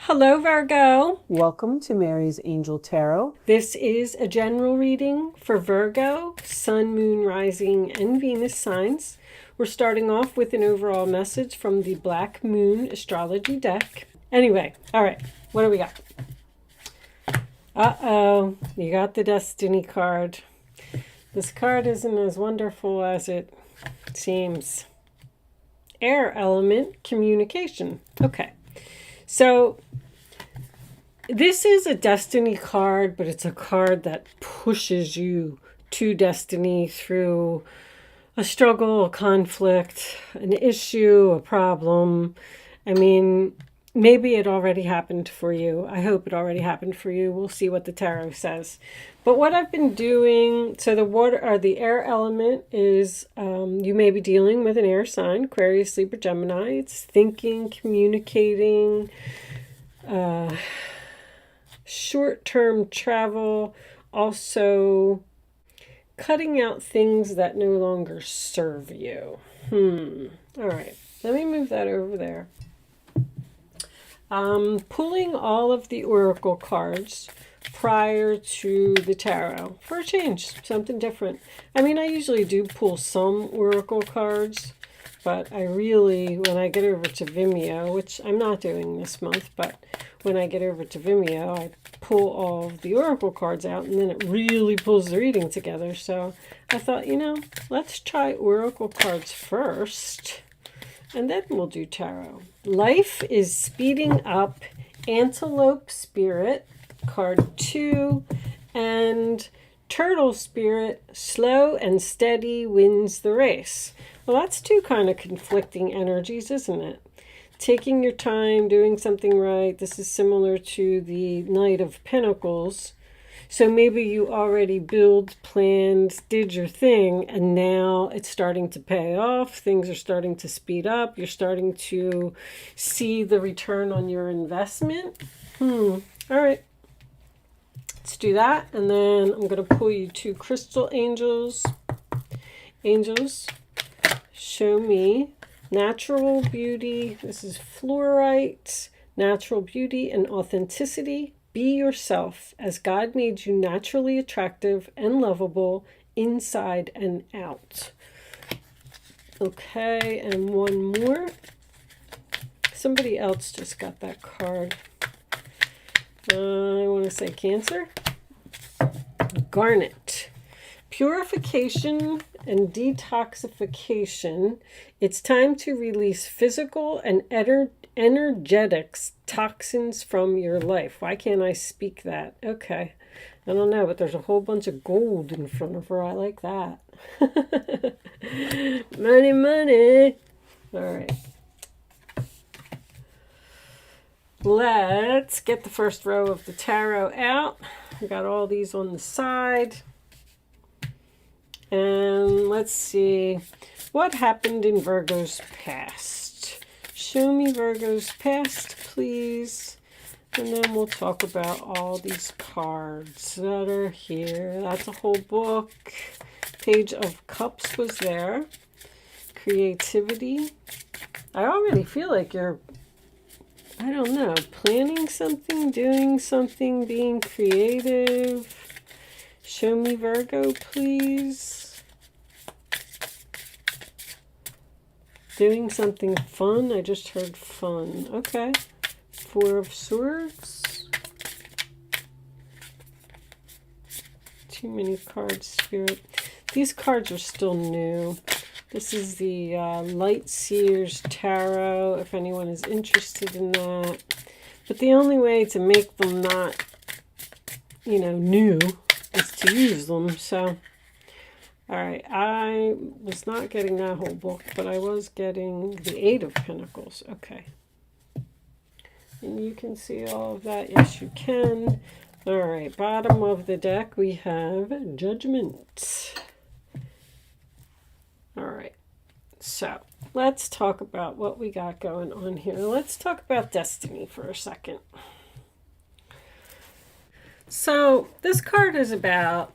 Hello, Virgo. Welcome to Mary's Angel Tarot. This is a general reading for Virgo, Sun, Moon, Rising, and Venus signs. We're starting off with an overall message from the Black Moon astrology deck. Anyway, all right, what do we got? Uh-oh, you got the Destiny card. This card isn't as wonderful as it seems. Air element, communication. Okay. So this is a destiny card, but it's a card that pushes you to destiny through a struggle, a conflict, an issue, a problem. I mean, maybe it already happened for you. I hope it already happened for you. We'll see what the tarot says. But what I've been doing, so the air element is you may be dealing with an air sign, Aquarius, Libra, Gemini. It's thinking, communicating, short-term travel, also cutting out things that no longer serve you. All right, let me move that over there. Pulling all of the oracle cards prior to the tarot for a change, something different. I mean, I usually do pull some oracle cards, but I really, when I get over to Vimeo, which I'm not doing this month, but when I get over to Vimeo, I pull all of the oracle cards out, and then it really pulls the reading together. So I thought, let's try oracle cards first, and then we'll do tarot. Life is speeding up, Antelope Spirit, card 2, and Turtle Spirit, slow and steady wins the race. Well, that's two kind of conflicting energies, isn't it? Taking your time, doing something right. This is similar to the Knight of Pentacles. So maybe you already planned, did your thing, and now it's starting to pay off. Things are starting to speed up. You're starting to see the return on your investment. All right. Let's do that. And then I'm going to pull you two crystal angels. Angels, show me natural beauty. This is fluorite, natural beauty and authenticity. Be yourself as God made you naturally attractive and lovable inside and out. Okay, and one more. Somebody else just got that card. I want to say Cancer. Garnet. Purification and detoxification. It's time to release physical and energetics toxins from your life. Why can't I speak that? Okay. I don't know, but there's a whole bunch of gold in front of her. I like that. Money, money. All right. Let's get the first row of the tarot out. I got all these on the side. And let's see what happened in Virgo's past. Show me Virgo's past, please. And then we'll talk about all these cards that are here. That's a whole book. Page of Cups was there. Creativity. I already feel like you're, I don't know, planning something, doing something, being creative. Show me Virgo, please. Doing something fun. I just heard fun. Okay. Four of Swords. Too many cards, Spirit. These cards are still new. This is the Light Seers Tarot, if anyone is interested in that. But the only way to make them not, new is to use them. So, all right, I was not getting that whole book, but I was getting the Eight of Pentacles. Okay. And you can see all of that. Yes, you can. All right, bottom of the deck, we have Judgment. All right, so let's talk about what we got going on here. Let's talk about destiny for a second. So this card is about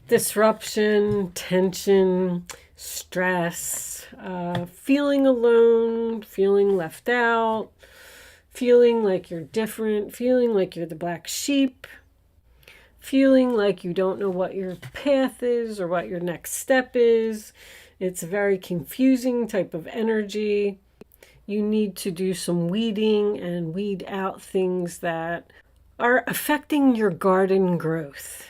disruption, tension, stress, feeling alone, feeling left out, feeling like you're different, feeling like you're the black sheep, feeling like you don't know what your path is or what your next step is. It's a very confusing type of energy. You need to do some weeding and weed out things that are affecting your garden growth.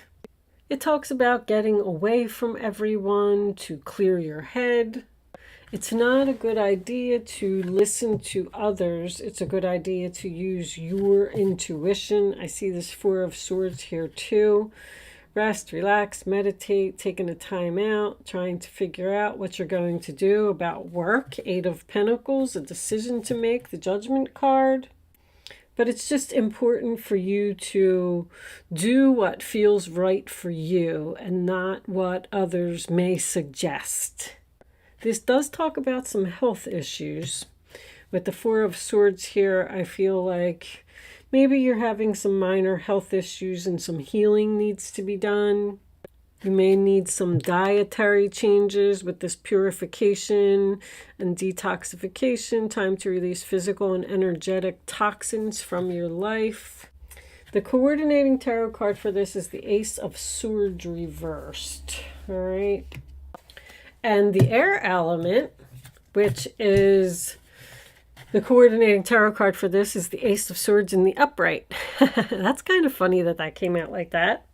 It talks about getting away from everyone to clear your head. It's not a good idea to listen to others. It's a good idea to use your intuition. I see this Four of Swords here too. Rest, relax, meditate, taking a time out, trying to figure out what you're going to do about work. Eight of Pentacles, a decision to make, the Judgment card. But it's just important for you to do what feels right for you and not what others may suggest. This does talk about some health issues. With the Four of Swords here, I feel like maybe you're having some minor health issues and some healing needs to be done. You may need some dietary changes with this purification and detoxification, time to release physical and energetic toxins from your life. The coordinating tarot card for this is the Ace of Swords reversed. All right. And the air element, which is the coordinating tarot card for this, is the Ace of Swords in the upright. That's kind of funny that that came out like that.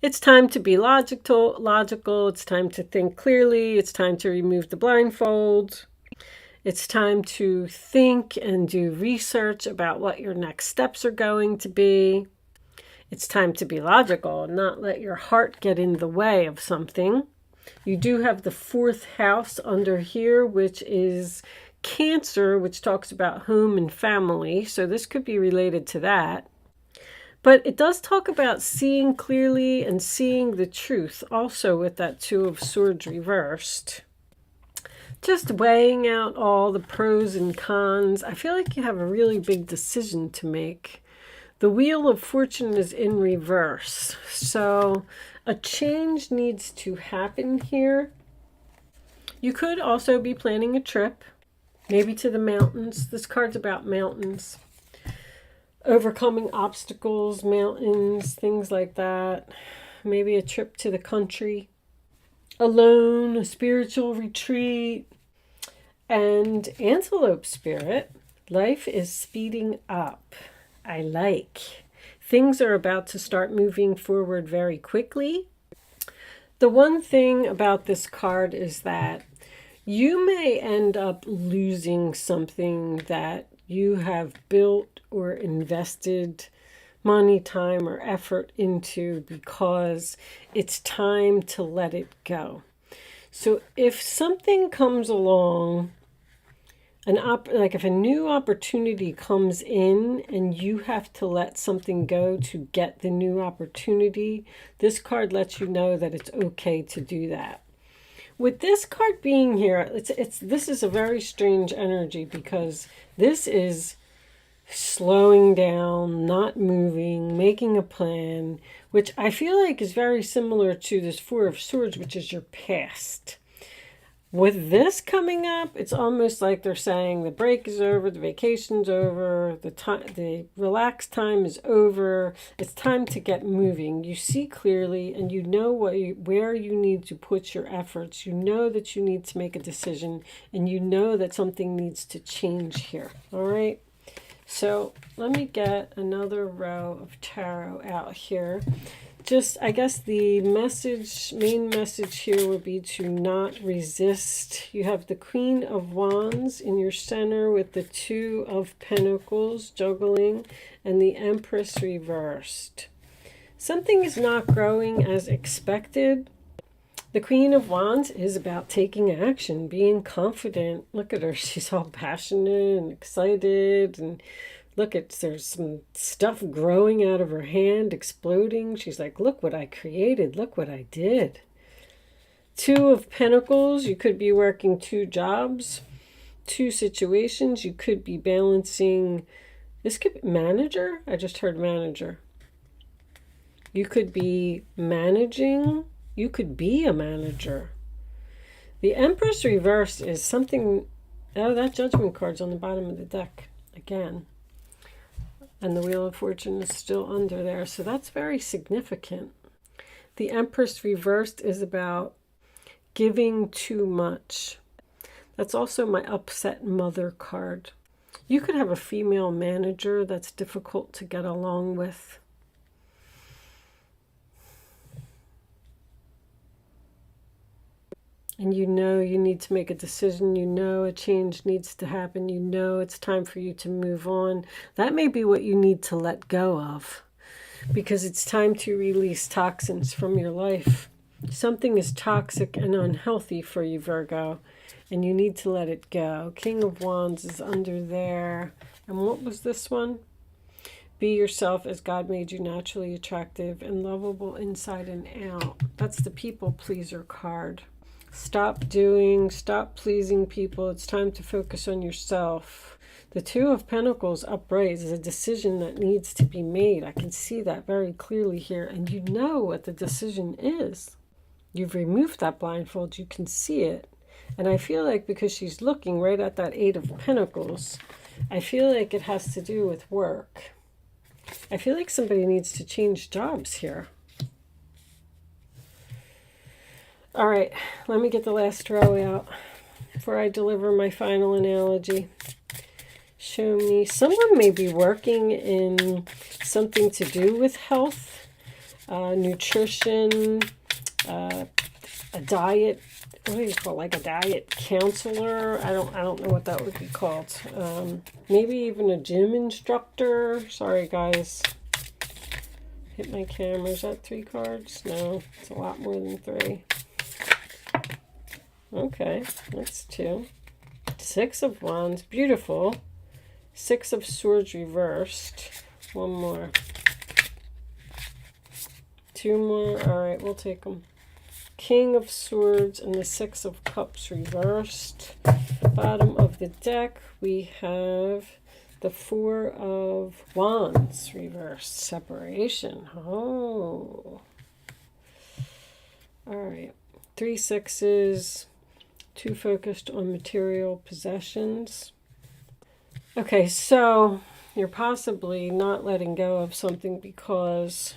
It's time to be logical. It's time to think clearly. It's time to remove the blindfold. It's time to think and do research about what your next steps are going to be. It's time to be logical and not let your heart get in the way of something. You do have the fourth house under here, which is Cancer, which talks about home and family. So this could be related to that. But it does talk about seeing clearly and seeing the truth also with that Two of Swords reversed. Just weighing out all the pros and cons. I feel like you have a really big decision to make. The Wheel of Fortune is in reverse. So a change needs to happen here. You could also be planning a trip, maybe to the mountains. This card's about mountains. Overcoming obstacles, mountains, things like that. Maybe a trip to the country. Alone, a spiritual retreat. And Antelope Spirit, life is speeding up. I like. Things are about to start moving forward very quickly. The one thing about this card is that you may end up losing something that you have built or invested money, time, or effort into because it's time to let it go. So if something comes along, like if a new opportunity comes in and you have to let something go to get the new opportunity, this card lets you know that it's okay to do that. With this card being here, this is a very strange energy because this is slowing down, not moving, making a plan, which I feel like is very similar to this Four of Swords, which is your past. With this coming up, it's almost like they're saying the break is over, the vacation's over, the relaxed time is over. It's time to get moving. You see clearly and you know where you need to put your efforts. You know that you need to make a decision and you know that something needs to change here. All right. So let me get another row of tarot out here. Just, I guess the main message here would be to not resist. You have the Queen of Wands in your center with the Two of Pentacles juggling and the Empress reversed. Something is not growing as expected. The Queen of Wands is about taking action, being confident. Look at her. She's all passionate and excited and look, there's some stuff growing out of her hand, exploding. She's like, look what I created. Look what I did. Two of Pentacles. You could be working two jobs, two situations. You could be balancing. This could be manager. I just heard manager. You could be managing. You could be a manager. The Empress reverse is something. Oh, that Judgment card's on the bottom of the deck again. And the Wheel of Fortune is still under there. So that's very significant. The Empress reversed is about giving too much. That's also my upset mother card. You could have a female manager that's difficult to get along with. And you know you need to make a decision. You know a change needs to happen. You know it's time for you to move on. That may be what you need to let go of, because it's time to release toxins from your life. Something is toxic and unhealthy for you, Virgo, and you need to let it go. King of Wands is under there. And what was this one? Be yourself as God made you, naturally attractive and lovable inside and out. That's the people pleaser card. Stop pleasing people. It's time to focus on yourself. The Two of Pentacles upright is a decision that needs to be made. I can see that very clearly here. And you know what the decision is. You've removed that blindfold. You can see it. And I feel like because she's looking right at that Eight of Pentacles, I feel like it has to do with work. I feel like somebody needs to change jobs here. All right, let me get the last row out before I deliver my final analogy. Show me. Someone may be working in something to do with health, nutrition, a diet. What do you call it? Like a diet counselor? I don't know what that would be called. Maybe even a gym instructor. Sorry, guys. Hit my camera. Is that 3 cards? No, it's a lot more than 3. Okay, that's 2. 6 of Wands. Beautiful. 6 of Swords reversed. 1 more. 2 more. All right, we'll take them. King of Swords and the 6 of Cups reversed. Bottom of the deck, we have the 4 of Wands reversed. Separation. Oh. All right. 3 sixes. 2 focused on material possessions. Okay, so you're possibly not letting go of something because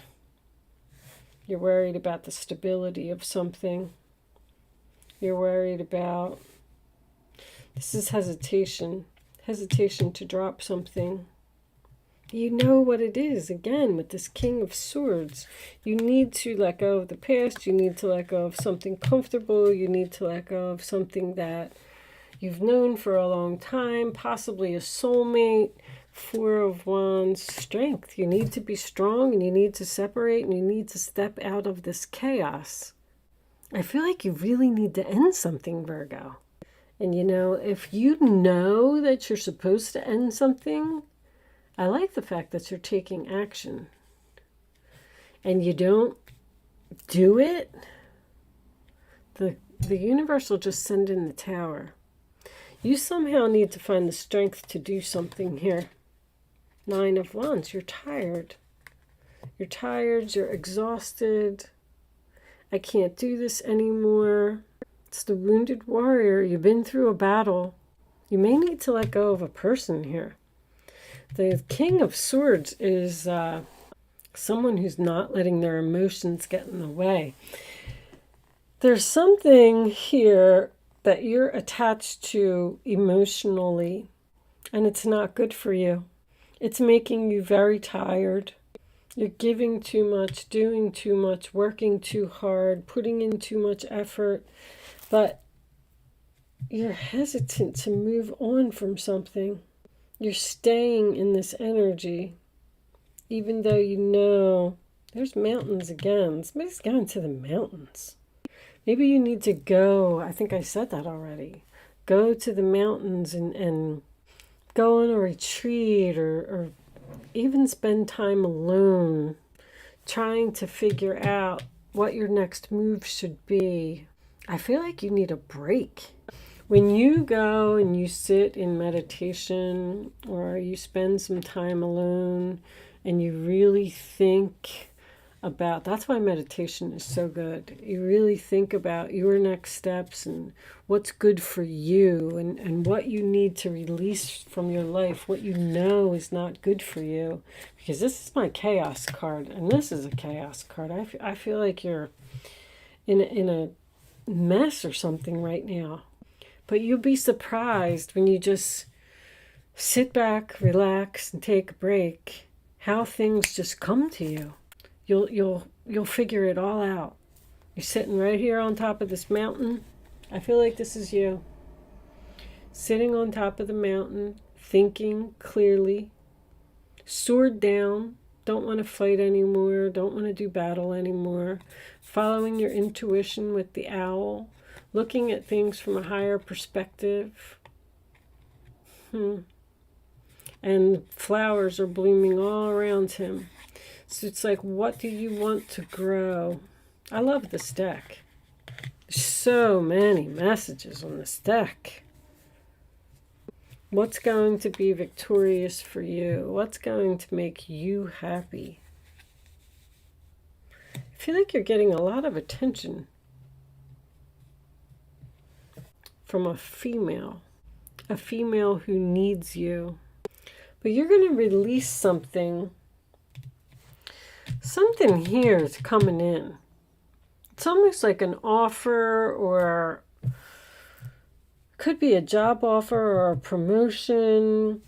you're worried about the stability of something. You're worried about, this is hesitation. Hesitation to drop something. You know what it is, again, with this King of Swords. You need to let go of the past. You need to let go of something comfortable. You need to let go of something that you've known for a long time, possibly a soulmate. 4 of Wands, strength. You need to be strong and you need to separate and you need to step out of this chaos. I feel like you really need to end something, Virgo. And you know, if you know that you're supposed to end something, I like the fact that you're taking action. And you don't do it, the universe will just send in the Tower. You somehow need to find the strength to do something here. 9 of Wands, you're tired. You're tired, you're exhausted. I can't do this anymore. It's the wounded warrior. You've been through a battle. You may need to let go of a person here. The King of Swords is someone who's not letting their emotions get in the way. There's something here that you're attached to emotionally, and it's not good for you. It's making you very tired. You're giving too much, doing too much, working too hard, putting in too much effort, but you're hesitant to move on from something. You're staying in this energy, even though you know there's mountains again. Somebody's going to the mountains. Maybe you need to go. I think I said that already. Go to the mountains and go on a retreat or even spend time alone trying to figure out what your next move should be. I feel like you need a break. When you go and you sit in meditation or you spend some time alone and you really think about. That's why meditation is so good. You really think about your next steps and what's good for you, and what you need to release from your life, what you know is not good for you. Because this is my chaos card, and this is a chaos card. I feel like you're in a mess or something right now. But you'll be surprised when you just sit back, relax, and take a break, how things just come to you. You'll figure it all out. You're sitting right here on top of this mountain. I feel like this is you. Sitting on top of the mountain, thinking clearly, sword down, don't want to fight anymore, don't want to do battle anymore, following your intuition with the owl, looking at things from a higher perspective. And flowers are blooming all around him. So it's like, what do you want to grow? I love this deck. There's so many messages on this deck. What's going to be victorious for you? What's going to make you happy? I feel like you're getting a lot of attention from a female who needs you. But you're going to release something. Something here is coming in. It's almost like an offer, or could be a job offer or a promotion.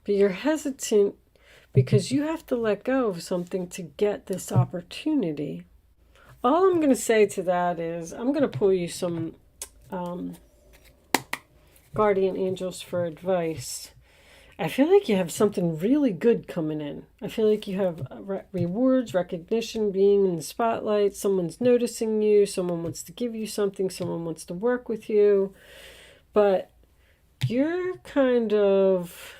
But you're hesitant because you have to let go of something to get this opportunity. All I'm going to say to that is I'm going to pull you some guardian angels for advice. I feel like you have something really good coming in. I feel like you have rewards, recognition, being in the spotlight. Someone's noticing you. Someone wants to give you something. Someone wants to work with you. But you're kind of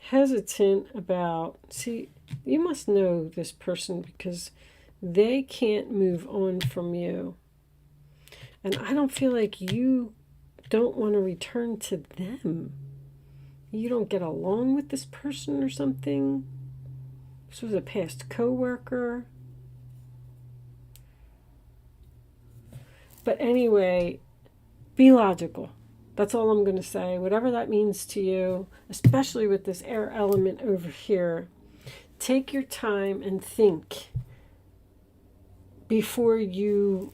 hesitant about... See, you must know this person because they can't move on from you. And I don't feel like you don't want to return to them. You don't get along with this person or something. This was a past co-worker. But anyway, be logical. That's all I'm going to say. Whatever that means to you, especially with this air element over here, take your time and think before you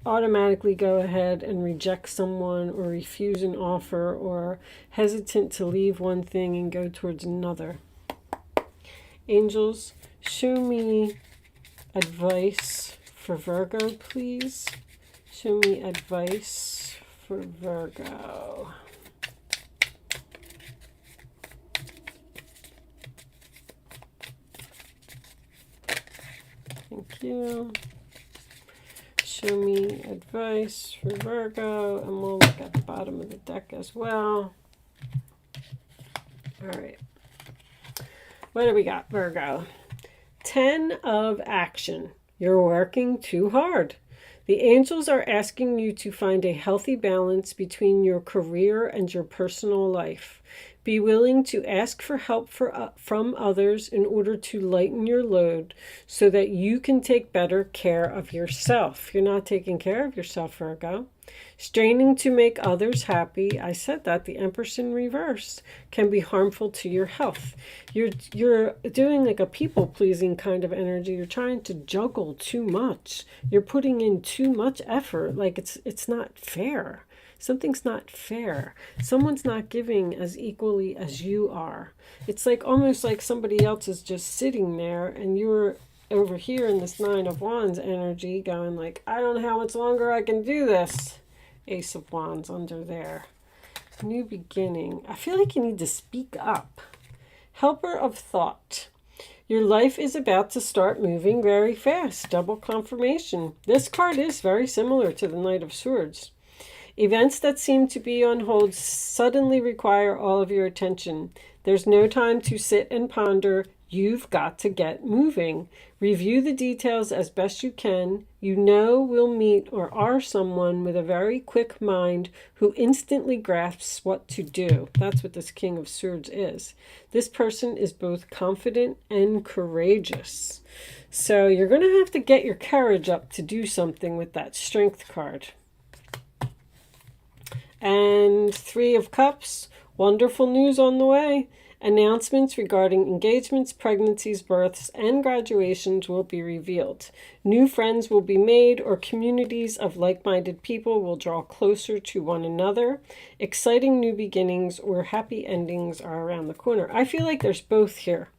automatically go ahead and reject someone or refuse an offer or hesitant to leave one thing and go towards another. Angels, show me advice for Virgo, please. Show me advice for Virgo. Thank you. Show me advice for Virgo, and we'll look at the bottom of the deck as well. All right. What do we got, Virgo? 10 of action. You're working too hard. The angels are asking you to find a healthy balance between your career and your personal life. Be willing to ask for help from others in order to lighten your load so that you can take better care of yourself. You're not taking care of yourself, Virgo. Straining to make others happy, I said that, the Empress in reverse, can be harmful to your health. You're doing like a people-pleasing kind of energy. You're trying to juggle too much. You're putting in too much effort. Like it's not fair. Something's not fair. Someone's not giving as equally as you are. It's like almost like somebody else is just sitting there and you're over here in this Nine of Wands energy going like, I don't know how much longer I can do this. Ace of Wands under there. New beginning. I feel like you need to speak up. Helper of thought. Your life is about to start moving very fast. Double confirmation. This card is very similar to the Knight of Swords. Events that seem to be on hold suddenly require all of your attention. There's no time to sit and ponder. You've got to get moving. Review the details as best you can. You know we'll meet or are someone with a very quick mind who instantly grasps what to do. That's what this King of Swords is. This person is both confident and courageous. So you're going to have to get your courage up to do something with that Strength card. And Three of Cups. Wonderful news on the way. Announcements regarding engagements, pregnancies, births, and graduations will be revealed. New friends will be made, or communities of like-minded people will draw closer to one another. Exciting new beginnings or happy endings are around the corner. I feel like there's both here.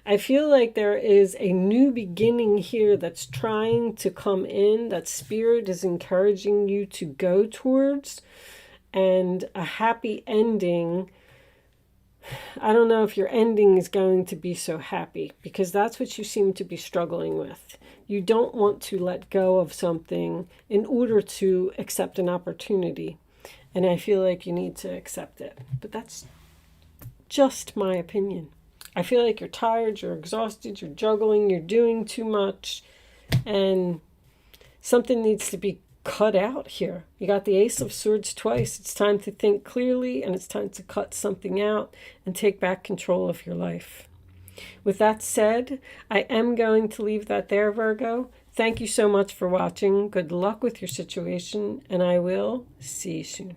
I feel like there is a new beginning here that's trying to come in, that Spirit is encouraging you to go towards, and a happy ending. I don't know if your ending is going to be so happy, because that's what you seem to be struggling with. You don't want to let go of something in order to accept an opportunity. And I feel like you need to accept it. But that's just my opinion. I feel like you're tired, you're exhausted, you're juggling, you're doing too much. And something needs to be cut out here. You got the Ace of Swords twice. It's time to think clearly, and it's time to cut something out and take back control of your life. With that said, I am going to leave that there, Virgo. Thank you so much for watching. Good luck with your situation, and I will see you soon.